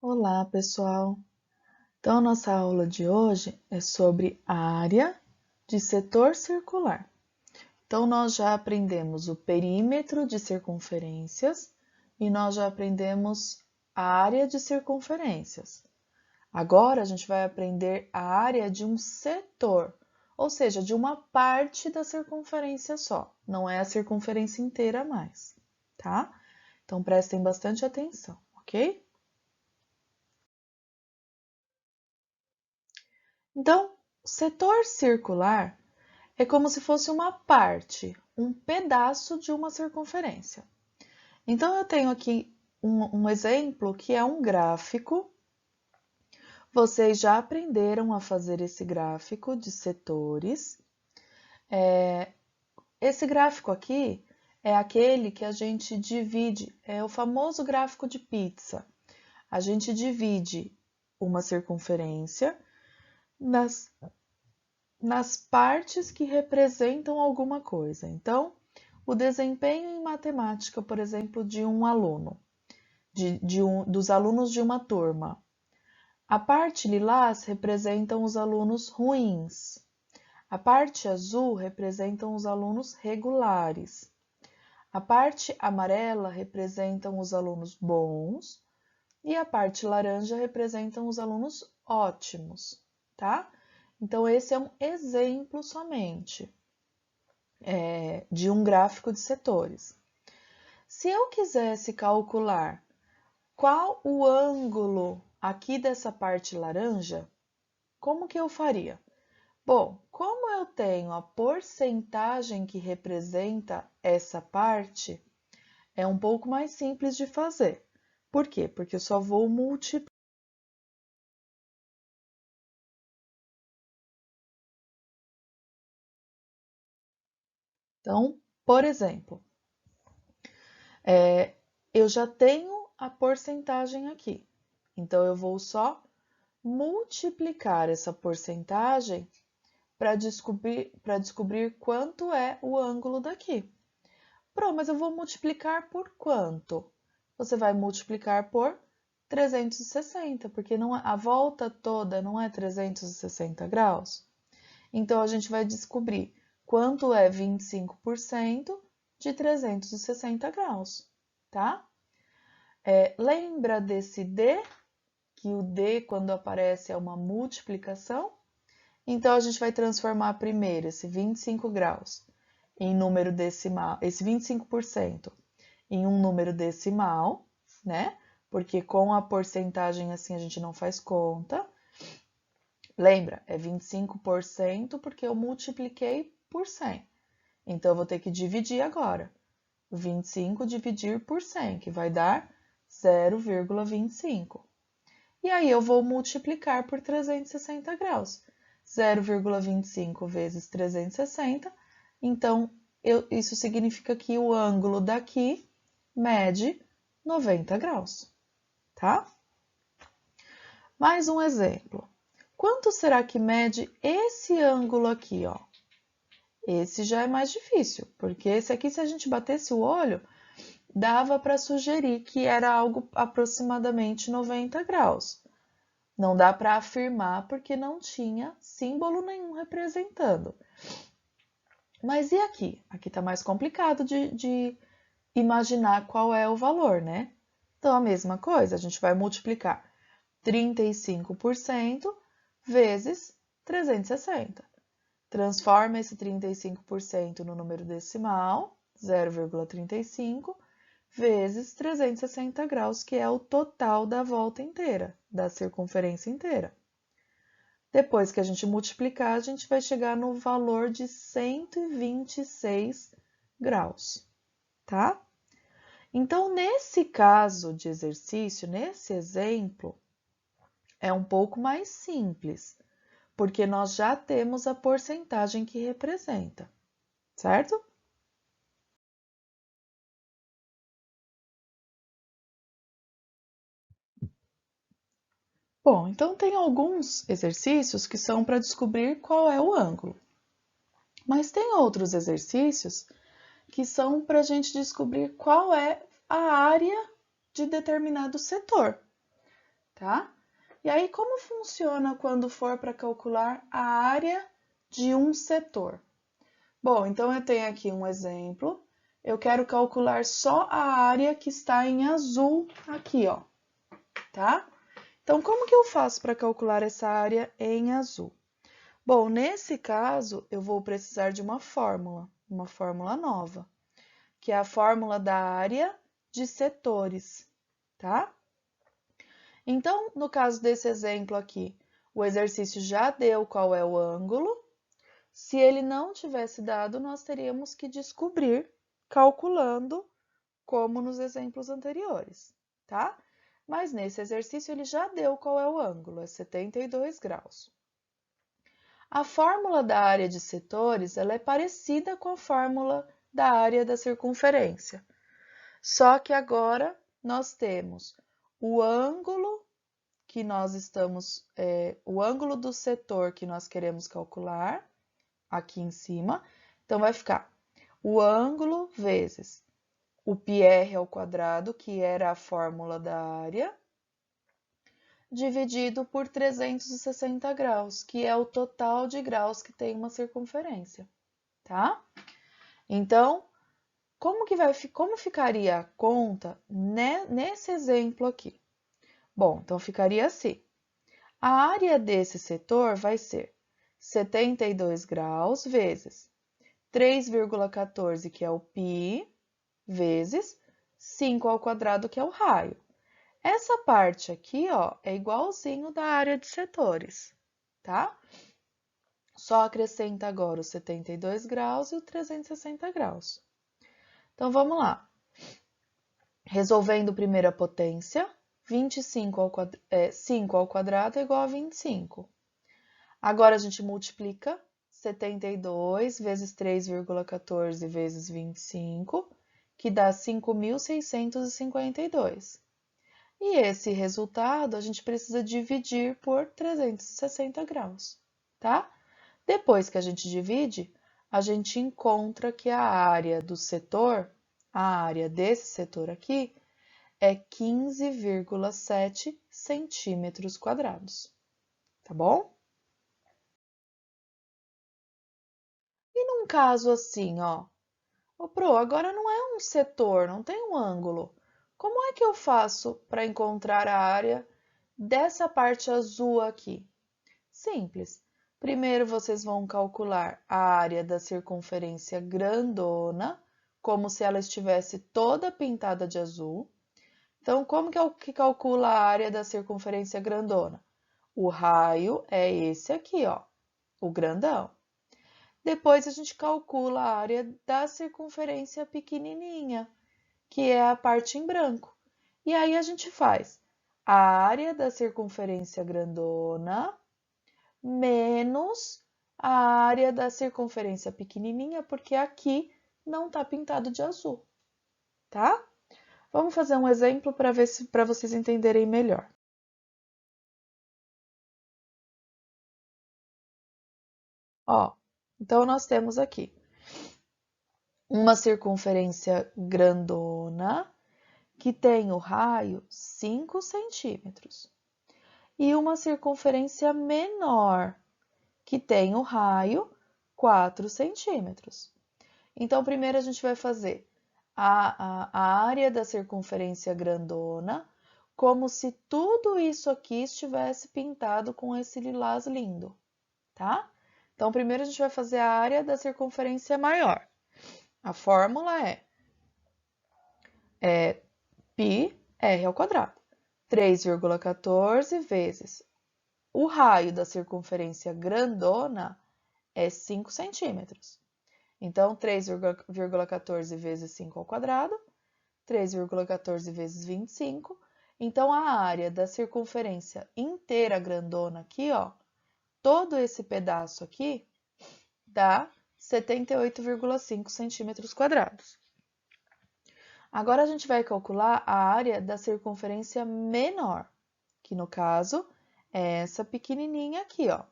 Olá, pessoal! Então, nossa aula de hoje é sobre a área de setor circular. Então, nós já aprendemos o perímetro de circunferências e nós já aprendemos a área de circunferências. Agora, a gente vai aprender a área de um setor, ou seja, de uma parte da circunferência só, não é a circunferência inteira mais, tá? Então, prestem bastante atenção, ok? Então, setor circular é como se fosse uma parte, um pedaço de uma circunferência. Então, eu tenho aqui um exemplo que é um gráfico. Vocês já aprenderam a fazer esse gráfico de setores. Esse gráfico aqui é aquele que a gente divide, é o famoso gráfico de pizza. A gente divide uma circunferência nas partes que representam alguma coisa. Então, o desempenho em matemática, por exemplo, de um aluno, dos alunos de uma turma. A parte lilás representam os alunos ruins. A parte azul representam os alunos regulares. A parte amarela representam os alunos bons. E a parte laranja representam os alunos ótimos, tá? Então, esse é um exemplo somente de um gráfico de setores. Se eu quisesse calcular qual o ângulo aqui dessa parte laranja, como que eu faria? Bom, como eu tenho a porcentagem que representa essa parte, é um pouco mais simples de fazer. Por quê? Porque eu só vou multiplicar. Então, por exemplo, eu já tenho a porcentagem aqui. Então, eu vou só multiplicar essa porcentagem para descobrir quanto é o ângulo daqui. Pronto, mas eu vou multiplicar por quanto? Você vai multiplicar por 360, porque não a volta toda não é 360 graus. Então, a gente vai descobrir quanto é 25% de 360 graus, tá? Lembra desse D? Que o D, quando aparece, é uma multiplicação? Então, a gente vai transformar primeiro esse 25 graus em número decimal, esse 25% em um número decimal, né? Porque com a porcentagem assim a gente não faz conta. Lembra, é 25% porque eu multipliquei por 100. Então, eu vou ter que dividir agora. 25 dividir por 100, que vai dar 0,25. E aí, eu vou multiplicar por 360 graus. 0,25 vezes 360. Então, isso significa que o ângulo daqui mede 90 graus, tá? Mais um exemplo. Quanto será que mede esse ângulo aqui, ó? Esse já é mais difícil, porque esse aqui, se a gente batesse o olho, dava para sugerir que era algo aproximadamente 90 graus. Não dá para afirmar porque não tinha símbolo nenhum representando. Mas e aqui? Aqui está mais complicado de imaginar qual é o valor, né? Então, a mesma coisa, a gente vai multiplicar 35% vezes 360. Transforma esse 35% no número decimal, 0,35, vezes 360 graus, que é o total da volta inteira, da circunferência inteira. Depois que a gente multiplicar, a gente vai chegar no valor de 126 graus, tá? Então, nesse caso de exercício, nesse exemplo, é um pouco mais simples, porque nós já temos a porcentagem que representa, certo? Bom, então tem alguns exercícios que são para descobrir qual é o ângulo, mas tem outros exercícios que são para a gente descobrir qual é a área de determinado setor, tá? E aí, como funciona quando for para calcular a área de um setor? Bom, então eu tenho aqui um exemplo. Eu quero calcular só a área que está em azul aqui, ó, tá? Então, como que eu faço para calcular essa área em azul? Bom, nesse caso, eu vou precisar de uma fórmula nova, que é a fórmula da área de setores, tá? Então, no caso desse exemplo aqui, o exercício já deu qual é o ângulo. Se ele não tivesse dado, nós teríamos que descobrir calculando como nos exemplos anteriores, tá? Mas nesse exercício ele já deu qual é o ângulo, é 72 graus. A fórmula da área de setores, ela é parecida com a fórmula da área da circunferência. Só que agora nós temos o ângulo que nós estamos, o ângulo do setor que nós queremos calcular, aqui em cima. Então, vai ficar o ângulo vezes o πr ao quadrado, que era a fórmula da área, dividido por 360 graus, que é o total de graus que tem uma circunferência, tá? Então, como ficaria a conta nesse exemplo aqui? Bom, então ficaria assim. A área desse setor vai ser 72 graus vezes 3,14, que é o π, vezes 5 ao quadrado, que é o raio. Essa parte aqui, ó, é igualzinho da área de setores, tá? Só acrescenta agora os 72 graus e o 360 graus. Então, vamos lá. Resolvendo primeiro a potência, 5 ao quadrado é igual a 25. Agora, a gente multiplica 72 vezes 3,14 vezes 25, que dá 5.652. E esse resultado a gente precisa dividir por 360 graus, tá? Depois que a gente divide, a gente encontra que a área do setor, a área desse setor aqui, é 15,7 centímetros quadrados, tá bom? E num caso assim, ó, Pro, agora não é um setor, não tem um ângulo. Como é que eu faço para encontrar a área dessa parte azul aqui? Simples. Primeiro vocês vão calcular a área da circunferência grandona, como se ela estivesse toda pintada de azul. Então, como que é o que calcula a área da circunferência grandona? O raio é esse aqui, ó, o grandão. Depois a gente calcula a área da circunferência pequenininha, que é a parte em branco. E aí a gente faz a área da circunferência grandona menos a área da circunferência pequenininha, porque aqui não está pintado de azul, tá? Vamos fazer um exemplo para ver se para vocês entenderem melhor. Ó, então nós temos aqui uma circunferência grandona que tem o raio 5 centímetros e uma circunferência menor que tem o raio 4 centímetros. Então, primeiro a gente vai fazer a área da circunferência grandona, como se tudo isso aqui estivesse pintado com esse lilás lindo, tá? Então, primeiro a gente vai fazer a área da circunferência maior. A fórmula é πr ao quadrado. 3,14 vezes o raio da circunferência grandona é 5 centímetros. Então, 3,14 vezes 5 ao quadrado, 3,14 vezes 25. Então, a área da circunferência inteira grandona aqui, ó, todo esse pedaço aqui, dá 78,5 centímetros quadrados. Agora, a gente vai calcular a área da circunferência menor, que no caso é essa pequenininha aqui, ó,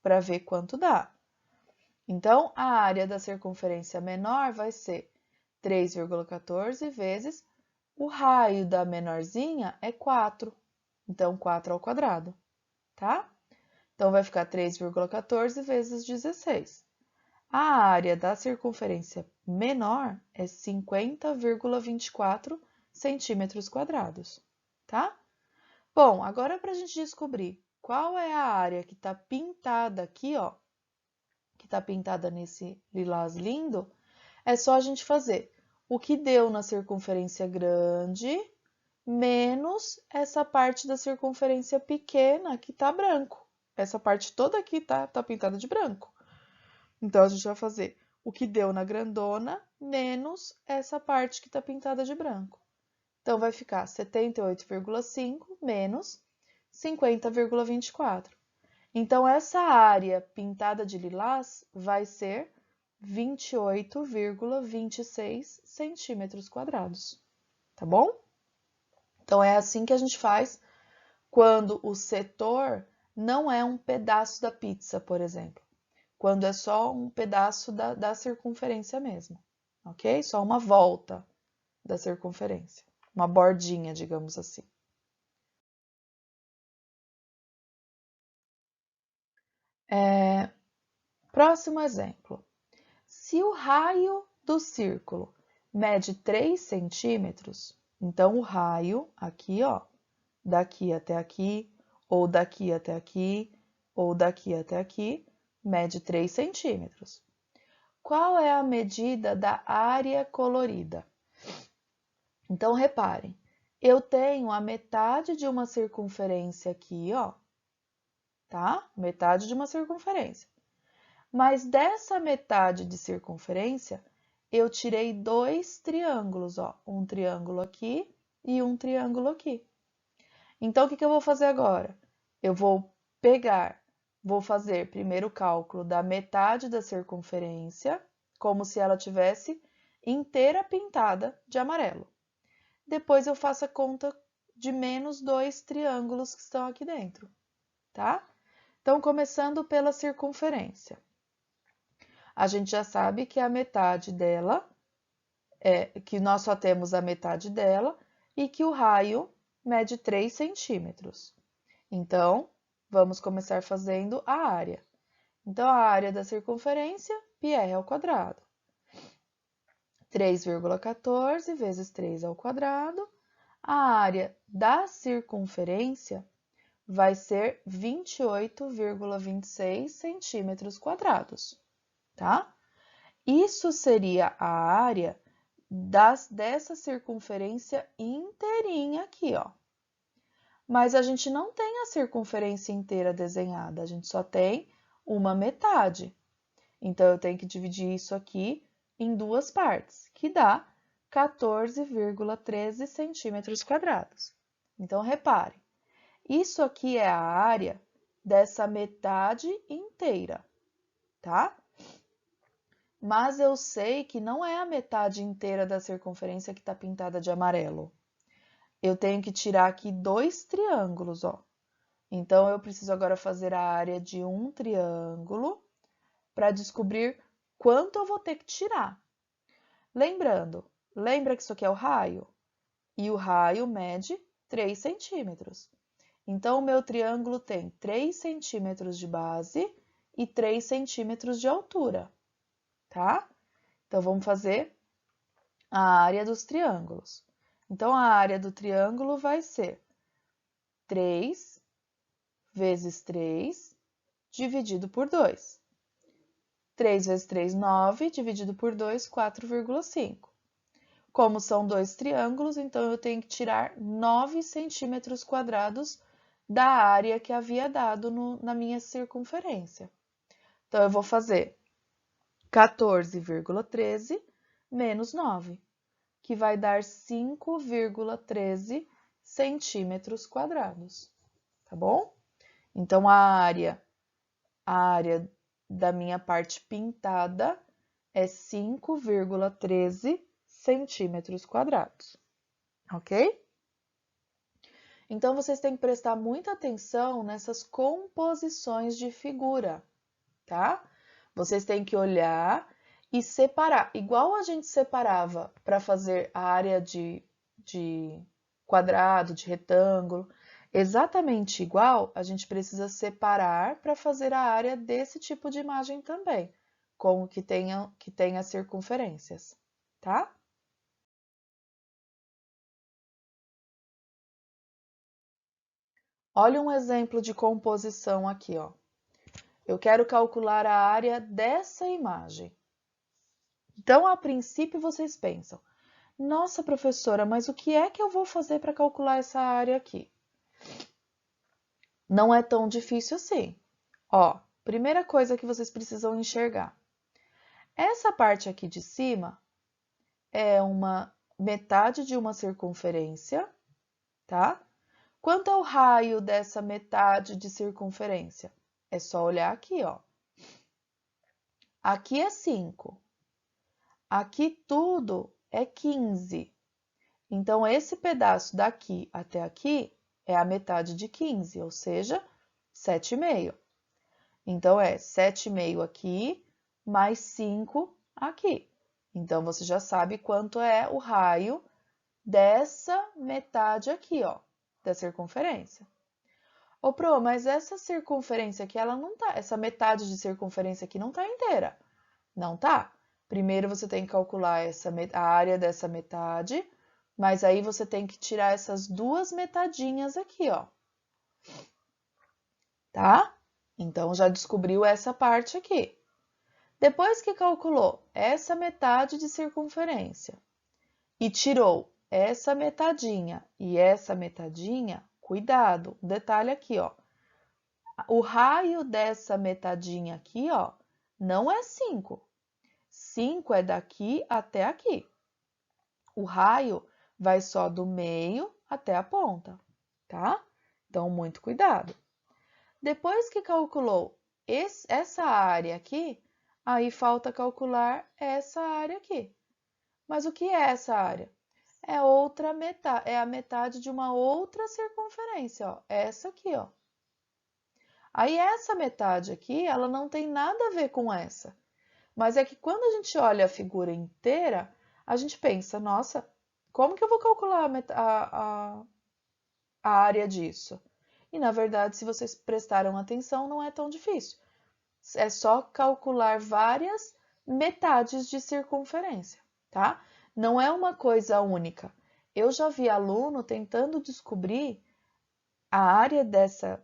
para ver quanto dá. Então, a área da circunferência menor vai ser 3,14 vezes o raio da menorzinha é 4, Então, 4 ao quadrado, tá? Então, vai ficar 3,14 vezes 16. A área da circunferência menor é 50,24 centímetros quadrados, tá? Bom, agora para a gente descobrir qual é a área que está pintada aqui, ó, que está pintada nesse lilás lindo, é só a gente fazer o que deu na circunferência grande menos essa parte da circunferência pequena que está branco. Essa parte toda aqui tá pintada de branco. Então, a gente vai fazer o que deu na grandona menos essa parte que está pintada de branco. Então, vai ficar 78,5 menos 50,24. Então, essa área pintada de lilás vai ser 28,26 centímetros quadrados, tá bom? Então, é assim que a gente faz quando o setor não é um pedaço da pizza, por exemplo. Quando é só um pedaço da circunferência mesmo, ok? Só uma volta da circunferência, uma bordinha, digamos assim. Próximo exemplo. Se o raio do círculo mede 3 centímetros, então o raio aqui, ó, daqui até aqui, ou daqui até aqui, ou daqui até aqui, mede 3 centímetros. Qual é a medida da área colorida? Então, reparem, eu tenho a metade de uma circunferência aqui, ó, tá? Metade de uma circunferência. Mas dessa metade de circunferência, eu tirei dois triângulos, ó, um triângulo aqui e um triângulo aqui. Então, o que eu vou fazer agora? Eu vou vou fazer primeiro o cálculo da metade da circunferência, como se ela tivesse inteira pintada de amarelo. Depois eu faço a conta de menos dois triângulos que estão aqui dentro, tá? Então, começando pela circunferência. A gente já sabe que a metade dela que nós só temos a metade dela e que o raio mede 3 centímetros. Então, vamos começar fazendo a área. Então, a área da circunferência, πr ao quadrado. 3,14 vezes 3 ao quadrado. A área da circunferência vai ser 28,26 centímetros quadrados, tá? Isso seria a área dessa circunferência inteirinha aqui, ó. Mas a gente não tem a circunferência inteira desenhada, a gente só tem uma metade. Então, eu tenho que dividir isso aqui em duas partes, que dá 14,13 centímetros quadrados. Então, reparem, isso aqui é a área dessa metade inteira, tá? Mas eu sei que não é a metade inteira da circunferência que está pintada de amarelo. Eu tenho que tirar aqui dois triângulos, ó. Então, eu preciso agora fazer a área de um triângulo para descobrir quanto eu vou ter que tirar. Lembrando, lembra que isso aqui é o raio? E o raio mede 3 centímetros. Então, o meu triângulo tem 3 centímetros de base e 3 centímetros de altura, tá? Então, vamos fazer a área dos triângulos. Então, a área do triângulo vai ser 3 vezes 3 dividido por 2. 3 vezes 3, 9, dividido por 2, 4,5. Como são dois triângulos, então eu tenho que tirar 9 centímetros quadrados da área que havia dado na minha circunferência. Então, eu vou fazer 14,13 menos 9, que vai dar 5,13 centímetros quadrados, tá bom? Então, a área da minha parte pintada é 5,13 centímetros quadrados, ok? Então, vocês têm que prestar muita atenção nessas composições de figura, tá? Vocês têm que olhar e separar, igual a gente separava para fazer a área de quadrado, de retângulo, Exatamente igual, a gente precisa separar para fazer a área desse tipo de imagem também, com o que tenha circunferências, tá? Olha um exemplo de composição aqui, ó. Eu quero calcular a área dessa imagem. Então, a princípio, vocês pensam, nossa, professora, mas o que é que eu vou fazer para calcular essa área aqui? Não é tão difícil assim. Ó, primeira coisa que vocês precisam enxergar. Essa parte aqui de cima é uma metade de uma circunferência, tá? Quanto é o raio dessa metade de circunferência? É só olhar aqui, ó. Aqui é 5. Aqui tudo é 15. Então, esse pedaço daqui até aqui é a metade de 15, ou seja, 7,5. Então, é 7,5 aqui, mais 5 aqui. Então, você já sabe quanto é o raio dessa metade aqui, ó, da circunferência. Ô, Pro, mas essa circunferência aqui, ela não tá, essa metade de circunferência aqui não tá inteira. Não tá? Primeiro você tem que calcular a área dessa metade, mas aí você tem que tirar essas duas metadinhas aqui, ó. Tá? Então, já descobriu essa parte aqui. Depois que calculou essa metade de circunferência e tirou essa metadinha e essa metadinha, cuidado, um detalhe aqui, ó. O raio dessa metadinha aqui, ó, não é 5. 5 é daqui até aqui. O raio vai só do meio até a ponta, tá? Então, muito cuidado. Depois que calculou essa área aqui, aí falta calcular essa área aqui. Mas o que é essa área? É outra metade, é a metade de uma outra circunferência, ó. Essa aqui, ó. Aí essa metade aqui, ela não tem nada a ver com essa. Mas é que quando a gente olha a figura inteira, a gente pensa, nossa, como que eu vou calcular a área disso? E na verdade, se vocês prestaram atenção, não é tão difícil. É só calcular várias metades de circunferência, tá? Não é uma coisa única. Eu já vi aluno tentando descobrir a área dessa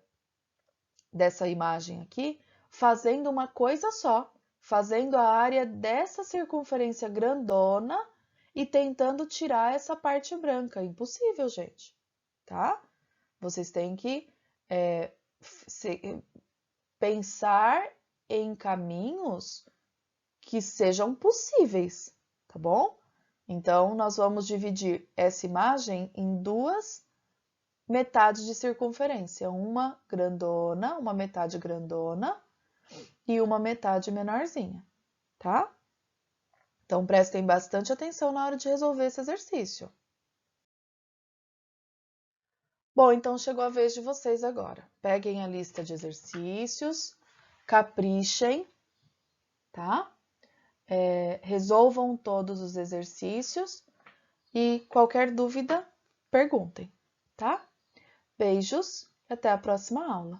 imagem aqui, fazendo uma coisa só, fazendo a área dessa circunferência grandona e tentando tirar essa parte branca. Impossível, gente, tá? Vocês têm que pensar em caminhos que sejam possíveis, tá bom? Então, nós vamos dividir essa imagem em duas metades de circunferência, uma grandona, uma metade grandona e uma metade menorzinha, tá? Então, prestem bastante atenção na hora de resolver esse exercício. Bom, então chegou a vez de vocês agora. Peguem a lista de exercícios, caprichem, tá? Resolvam todos os exercícios e qualquer dúvida, perguntem, tá? Beijos e até a próxima aula.